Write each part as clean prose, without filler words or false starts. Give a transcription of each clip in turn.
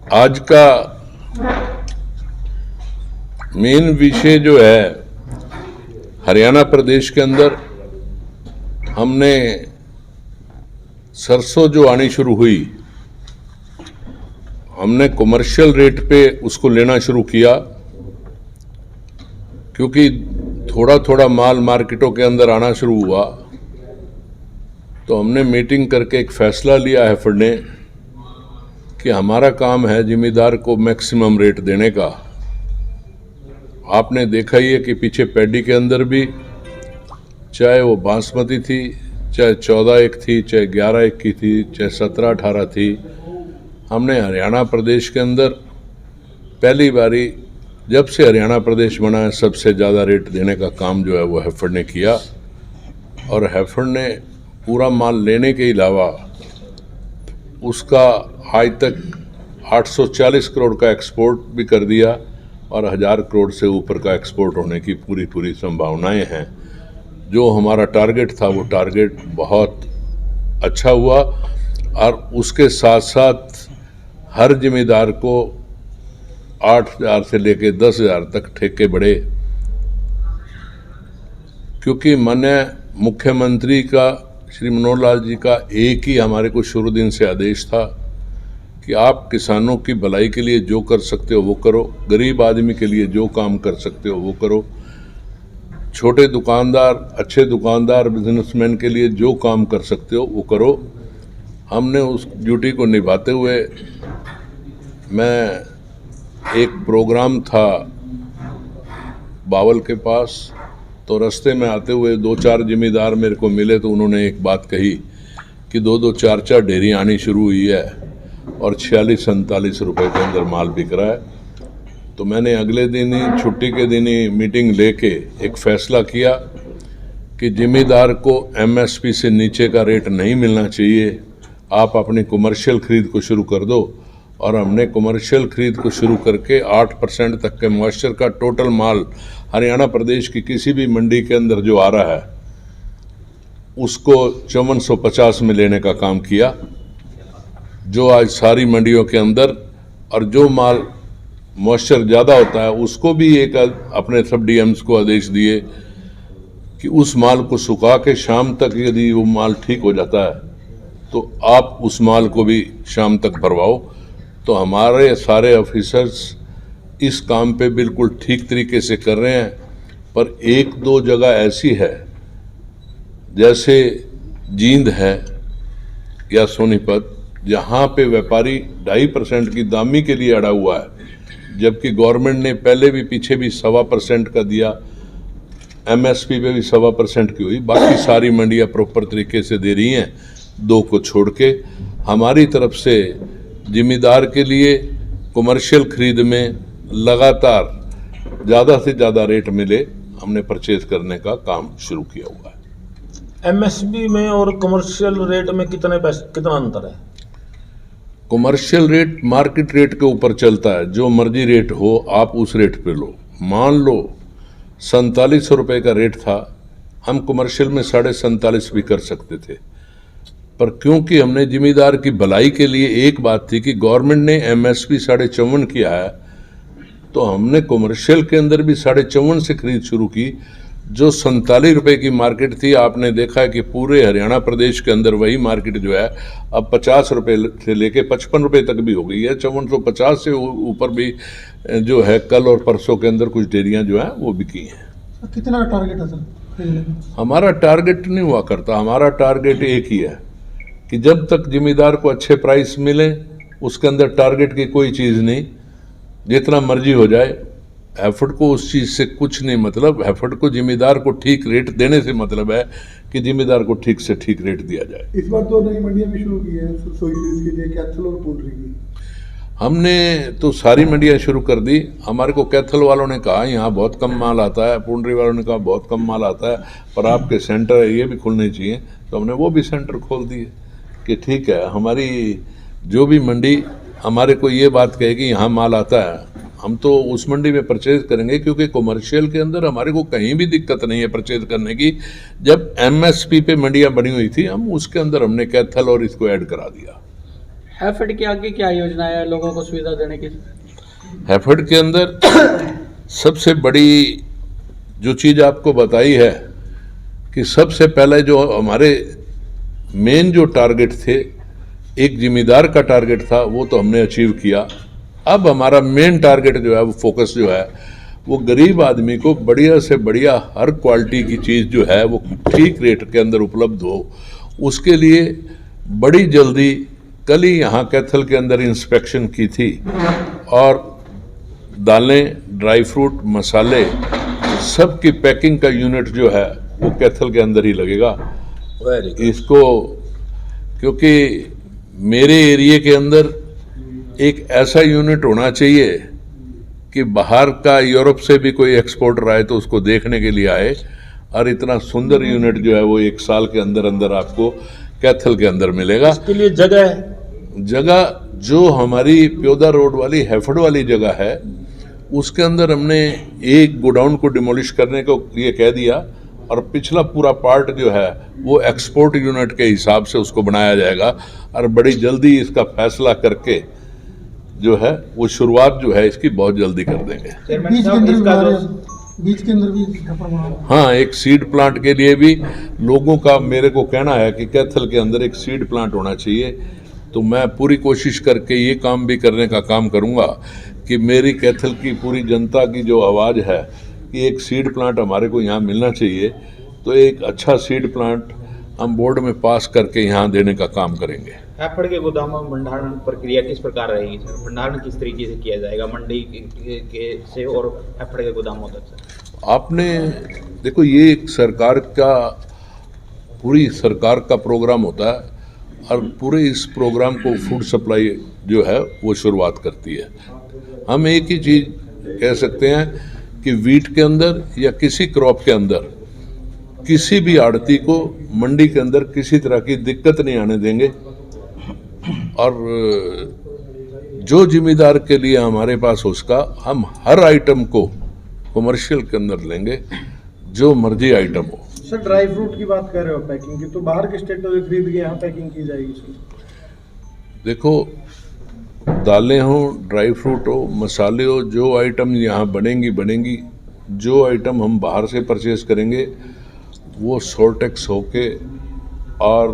आज का मेन विषय जो है, हरियाणा प्रदेश के अंदर हमने सरसों जो आनी शुरू हुई, हमने कमर्शियल रेट पे उसको लेना शुरू किया, क्योंकि थोड़ा थोड़ा माल मार्केटों के अंदर आना शुरू हुआ। तो हमने मीटिंग करके एक फैसला लिया है हैफेड ने कि हमारा काम है जिम्मेदार को मैक्सिमम रेट देने का। आपने देखा ही है कि पीछे पैडी के अंदर भी, चाहे वो बासमती थी, चाहे 14-1 थी, चाहे 11-1 की थी, चाहे 17-18 थी, हमने हरियाणा प्रदेश के अंदर पहली बारी जब से हरियाणा प्रदेश बना है सबसे ज़्यादा रेट देने का काम जो है वो हैफेड ने किया। और हैफेड ने पूरा माल लेने के अलावा उसका आज तक 840 करोड़ का एक्सपोर्ट भी कर दिया और 1000 करोड़ से ऊपर का एक्सपोर्ट होने की पूरी संभावनाएं हैं। जो हमारा टारगेट था वो टारगेट बहुत अच्छा हुआ। और उसके साथ साथ हर जिम्मेदार को 8,000 से लेकर 10,000 तक ठेके बढ़े, क्योंकि माननीय मुख्यमंत्री का श्री मनोहर लाल जी का एक ही हमारे को शुरू दिन से आदेश था कि आप किसानों की भलाई के लिए जो कर सकते हो वो करो, गरीब आदमी के लिए जो काम कर सकते हो वो करो, छोटे दुकानदार, अच्छे दुकानदार, बिजनेसमैन के लिए जो काम कर सकते हो वो करो। हमने उस ड्यूटी को निभाते हुए, मैं एक प्रोग्राम था बावल के पास, तो रास्ते में आते हुए 2-4 जिम्मेदार मेरे को मिले, तो उन्होंने एक बात कही कि 2-2, 4-4 डेयरी आनी शुरू हुई है और 46-47 रुपये के अंदर माल बिक रहा है। तो मैंने अगले दिन ही, छुट्टी के दिन ही मीटिंग लेके एक फैसला किया कि जिम्मेदार को एमएसपी से नीचे का रेट नहीं मिलना चाहिए, आप अपनी कमर्शियल खरीद को शुरू कर दो। और हमने कमर्शियल खरीद को शुरू करके 8% तक के मॉइस्चर का टोटल माल हरियाणा प्रदेश की किसी भी मंडी के अंदर जो आ रहा है उसको 5450 में लेने का काम किया, जो आज सारी मंडियों के अंदर। और जो माल मॉइस्चर ज़्यादा होता है उसको भी एक अपने सब डीएम्स को आदेश दिए कि उस माल को सुखा के शाम तक यदि वो माल ठीक हो जाता है तो आप उस माल को भी शाम तक भरवाओ। तो हमारे सारे ऑफिसर्स इस काम पे बिल्कुल ठीक तरीके से कर रहे हैं। पर 1-2 जगह ऐसी है, जैसे जींद है या सोनीपत, जहाँ पे व्यापारी 2.5% की दामी के लिए अड़ा हुआ है, जबकि गवर्नमेंट ने पहले भी पीछे भी 1.25% का दिया, एमएसपी पे भी 1.25% की हुई। बाकी सारी मंडियाँ प्रॉपर तरीके से दे रही हैं, 2 को छोड़ के। हमारी तरफ से जिम्मेदार के लिए कमर्शियल खरीद में लगातार ज़्यादा से ज़्यादा रेट मिले, हमने परचेज करने का काम शुरू किया हुआ है। एमएसपी में और कमर्शियल रेट में कितना अंतर है? कमर्शियल रेट मार्केट रेट के ऊपर चलता है, जो मर्जी रेट हो आप उस रेट पे लो। मान लो 47 रुपये का रेट था, हम कमर्शियल में 47.5 भी कर सकते थे, पर क्योंकि हमने जिम्मेदार की भलाई के लिए, एक बात थी कि गवर्नमेंट ने एमएसपी 54.5 किया है, तो हमने कमर्शियल के अंदर भी 54.5 से खरीद शुरू की। जो 47 रुपये की मार्केट थी, आपने देखा है कि पूरे हरियाणा प्रदेश के अंदर वही मार्केट जो है अब 50 रुपये से लेके 55 रुपये तक भी हो गई है। 5450 से ऊपर भी जो है कल और परसों के अंदर कुछ डेयरियाँ जो हैं वो बिकी हैं। कितना टारगेट है सर? हमारा टारगेट नहीं हुआ करता, हमारा टारगेट एक ही है कि जब तक जिम्मेदार को अच्छे प्राइस मिले, उसके अंदर टारगेट की कोई चीज़ नहीं, जितना मर्जी हो जाए। हैफेड को उस चीज़ से कुछ नहीं मतलब, हैफेड को जिम्मेदार को ठीक रेट देने से मतलब है कि जिम्मेदार को ठीक से ठीक रेट दिया जाए। इस बार 2 नई मंडियां भी शुरू की है सोयाबीन के लिए, कैथल और पोल्ट्री की। हमने तो सारी मंडियां शुरू कर दी। हमारे को कैथल वालों ने कहा यहाँ बहुत कम माल आता है, पोल्ट्री वालों ने कहा बहुत कम माल आता है, पर आपके सेंटर है ये भी खुलने चाहिए, तो हमने वो भी सेंटर खोल दिए कि ठीक है, हमारी जो भी मंडी हमारे को ये बात कहेगी यहाँ माल आता है, हम तो उस मंडी में परचेज करेंगे, क्योंकि कमर्शियल के अंदर हमारे को कहीं भी दिक्कत नहीं है परचेज करने की। जब एमएसपी पे मंडियाँ बनी हुई थी, हम उसके अंदर हमने कैथल और इसको ऐड करा दिया। हैफेड के आगे क्या योजना है लोगों को सुविधा देने की? हैफेड के अंदर सबसे बड़ी जो चीज़ आपको बताई है कि सबसे पहले जो हमारे मेन जो टारगेट थे, एक जिम्मेदार का टारगेट था, वो तो हमने अचीव किया। अब हमारा मेन टारगेट जो है, वो फोकस जो है, वो गरीब आदमी को बढ़िया से बढ़िया हर क्वालिटी की चीज़ जो है वो ठीक रेट के अंदर उपलब्ध हो। उसके लिए बड़ी जल्दी कल ही यहाँ कैथल के अंदर इंस्पेक्शन की थी और दालें, ड्राई फ्रूट, मसाले सब की पैकिंग का यूनिट जो है वो कैथल के अंदर ही लगेगा। इसको क्योंकि मेरे एरिया के अंदर एक ऐसा यूनिट होना चाहिए कि बाहर का यूरोप से भी कोई एक्सपोर्टर आए तो उसको देखने के लिए आए, और इतना सुंदर यूनिट जो है वो 1 साल के अंदर अंदर आपको कैथल के अंदर मिलेगा। इसके लिए जगह जो हमारी प्योदा रोड वाली हैफेड वाली जगह है, उसके अंदर हमने एक गोडाउन को डिमोलिश करने को ये कह दिया और पिछला पूरा पार्ट जो है वो एक्सपोर्ट यूनिट के हिसाब से उसको बनाया जाएगा, और बड़ी जल्दी इसका फैसला करके जो है वो शुरुआत जो है इसकी बहुत जल्दी कर देंगे। बीच के अंदर भी छप्पर बना हुआ है। हाँ, एक सीड प्लांट के लिए भी लोगों का मेरे को कहना है कि कैथल के अंदर एक सीड प्लांट होना चाहिए, तो मैं पूरी कोशिश करके ये काम भी करने का काम करूँगा कि मेरी कैथल की पूरी जनता की जो आवाज़ है कि एक सीड प्लांट हमारे को यहाँ मिलना चाहिए, तो एक अच्छा सीड प्लांट हम बोर्ड में पास करके यहाँ देने का काम करेंगे। हैफेड के गोदामों में भंडारण प्रक्रिया किस प्रकार रहेगी सर? भंडारण किस तरीके से किया जाएगा मंडी के से और हैफेड के गोदामों तक सर? आपने देखो, ये एक सरकार का पूरी सरकार का प्रोग्राम होता है, और पूरे इस प्रोग्राम को फूड सप्लाई जो है वो शुरुआत करती है। हम एक ही चीज़ कह सकते हैं कि वीट के अंदर या किसी क्रॉप के अंदर किसी भी आड़ती को मंडी के अंदर किसी तरह की दिक्कत नहीं आने देंगे, और जो जिम्मेदार के लिए हमारे पास उसका हम हर आइटम को कमर्शियल के अंदर लेंगे, जो मर्जी आइटम हो। सर ड्राई फ्रूट की बात कर रहे हो पैकिंग की, तो बाहर के स्टेटों से खरीद के यहाँ पैकिंग की जाएगी सर? देखो, दालें हो, ड्राई फ्रूट हो, मसाले हो, जो आइटम यहाँ बनेंगी, जो आइटम हम बाहर से परचेज करेंगे वो सोल्टेक्स होके और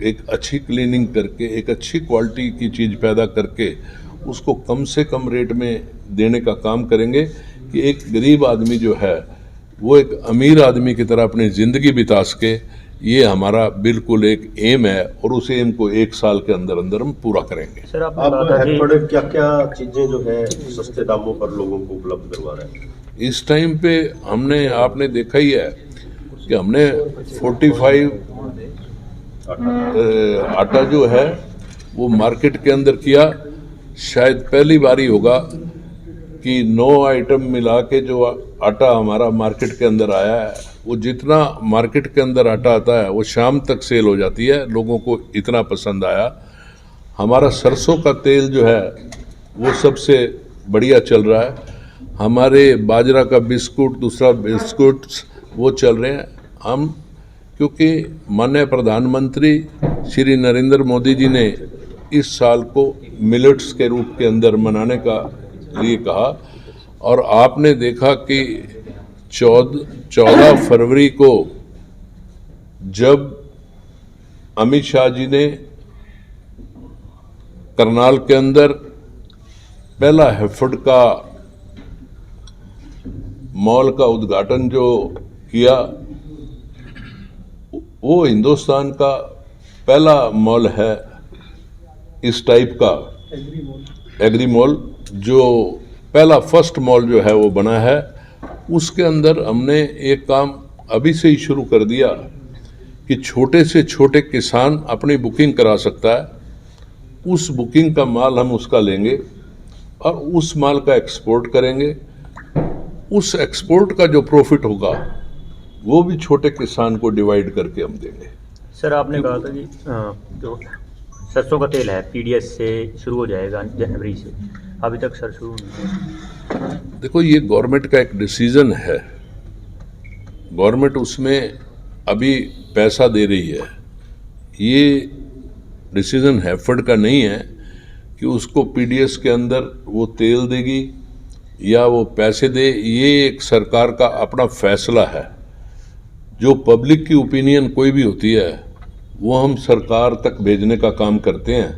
एक अच्छी क्लीनिंग करके, एक अच्छी क्वालिटी की चीज़ पैदा करके उसको कम से कम रेट में देने का काम करेंगे कि एक गरीब आदमी जो है वो एक अमीर आदमी की तरह अपनी ज़िंदगी बिता सके। ये हमारा बिल्कुल एक एम है, और उस एम को 1 साल के अंदर अंदर हम पूरा करेंगे। सर आप हैफेड क्या क्या चीजें जो है सस्ते दामों पर लोगों को उपलब्ध करवा रहे हैं? इस टाइम पे आपने देखा ही है कि हमने 45 आटा जो है वो मार्केट के अंदर किया। शायद पहली बारी होगा कि 9 आइटम मिला के जो आटा हमारा मार्केट के अंदर आया है, वो जितना मार्केट के अंदर आटा आता है वो शाम तक सेल हो जाती है, लोगों को इतना पसंद आया। हमारा सरसों का तेल जो है वो सबसे बढ़िया चल रहा है। हमारे बाजरा का बिस्कुट, दूसरा बिस्कुट वो चल रहे हैं। हम क्योंकि माननीय प्रधानमंत्री श्री नरेंद्र मोदी जी ने इस साल को मिलेट्स के रूप के अंदर मनाने का लिए कहा, और आपने देखा कि 14 फरवरी को जब अमित शाह जी ने करनाल के अंदर पहला हैफेड का मॉल का उद्घाटन जो किया, वो हिंदुस्तान का पहला मॉल है इस टाइप का, एग्री मॉल, जो पहला फर्स्ट मॉल जो है वो बना है। उसके अंदर हमने एक काम अभी से ही शुरू कर दिया कि छोटे से छोटे किसान अपनी बुकिंग करा सकता है। उस बुकिंग का माल हम उसका लेंगे और उस माल का एक्सपोर्ट करेंगे। उस एक्सपोर्ट का जो प्रॉफिट होगा वो भी छोटे किसान को डिवाइड करके हम देंगे। सर आपने कहा था कि जो सरसों का तेल है पीडीएस से शुरू हो जाएगा जनवरी से, अभी तक सर शुरू नहीं हुआ। देखो, ये गवर्नमेंट का एक डिसीजन है, गवर्नमेंट उसमें अभी पैसा दे रही है। ये डिसीजन हैफर्ड का नहीं है कि उसको पीडीएस के अंदर वो तेल देगी या वो पैसे दे। ये एक सरकार का अपना फैसला है। जो पब्लिक की ओपिनियन कोई भी होती है वो हम सरकार तक भेजने का काम करते हैं।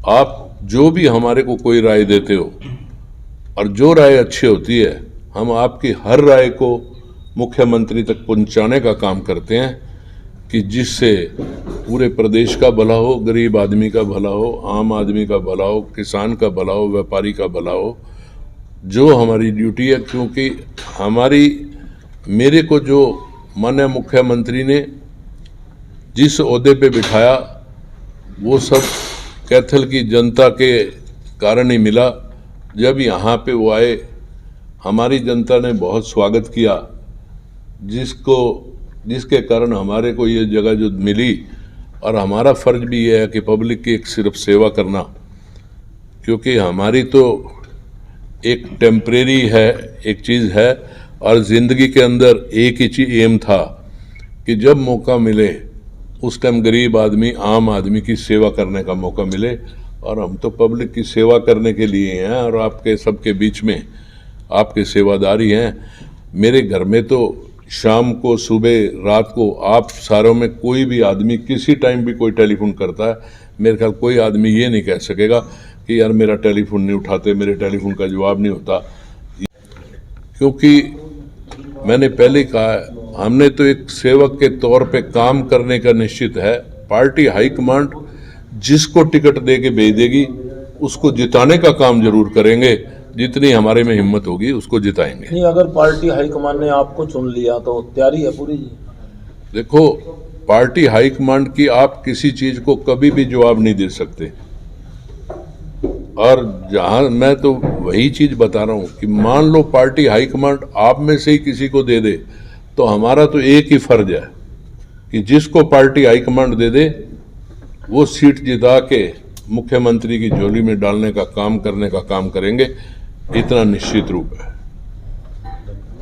आप जो भी हमारे को कोई राय देते हो और जो राय अच्छी होती है हम आपकी हर राय को मुख्यमंत्री तक पहुंचाने का काम करते हैं कि जिससे पूरे प्रदेश का भला हो, गरीब आदमी का भला हो, आम आदमी का भला हो, किसान का भला हो, व्यापारी का भला हो। जो हमारी ड्यूटी है, क्योंकि मेरे को जो माननीय मुख्यमंत्री ने जिस ओहदे पे बिठाया वो सब कैथल की जनता के कारण ही मिला। जब यहाँ पे वो आए हमारी जनता ने बहुत स्वागत किया, जिसके कारण हमारे को ये जगह जो मिली। और हमारा फर्ज भी ये है कि पब्लिक की एक सिर्फ सेवा करना, क्योंकि हमारी तो एक टेम्परेरी है, एक चीज़ है, और ज़िंदगी के अंदर एक ही चीज़ एम था कि जब मौका मिले उस टाइम गरीब आदमी, आम आदमी की सेवा करने का मौका मिले। और हम तो पब्लिक की सेवा करने के लिए हैं और आपके सबके बीच में आपके सेवादारी हैं। मेरे घर में तो शाम को, सुबह, रात को आप सारों में कोई भी आदमी किसी टाइम भी कोई टेलीफोन करता है। मेरे ख्याल कोई आदमी ये नहीं कह सकेगा कि यार मेरा टेलीफोन नहीं उठाते, मेरे टेलीफोन का जवाब नहीं होता। क्योंकि मैंने पहले कहा है, हमने तो एक सेवक के तौर पे काम करने का निश्चित है। पार्टी हाईकमांड जिसको टिकट दे के भेज देगी उसको जिताने का काम जरूर करेंगे। जितनी हमारे में हिम्मत होगी उसको जिताएंगे। नहीं, अगर पार्टी हाईकमान ने आपको चुन लिया तो तैयारी है पूरी जी? देखो, पार्टी हाईकमांड की आप किसी चीज को कभी भी जवाब नहीं दे सकते। और जहां मैं तो वही चीज बता रहा हूं कि मान लो पार्टी हाईकमांड आप में से ही किसी को दे दे, तो हमारा तो एक ही फर्ज है कि जिसको पार्टी हाईकमांड दे दे वो सीट जिता के मुख्यमंत्री की झोली में डालने का काम करने का काम करेंगे। इतना निश्चित रूप है।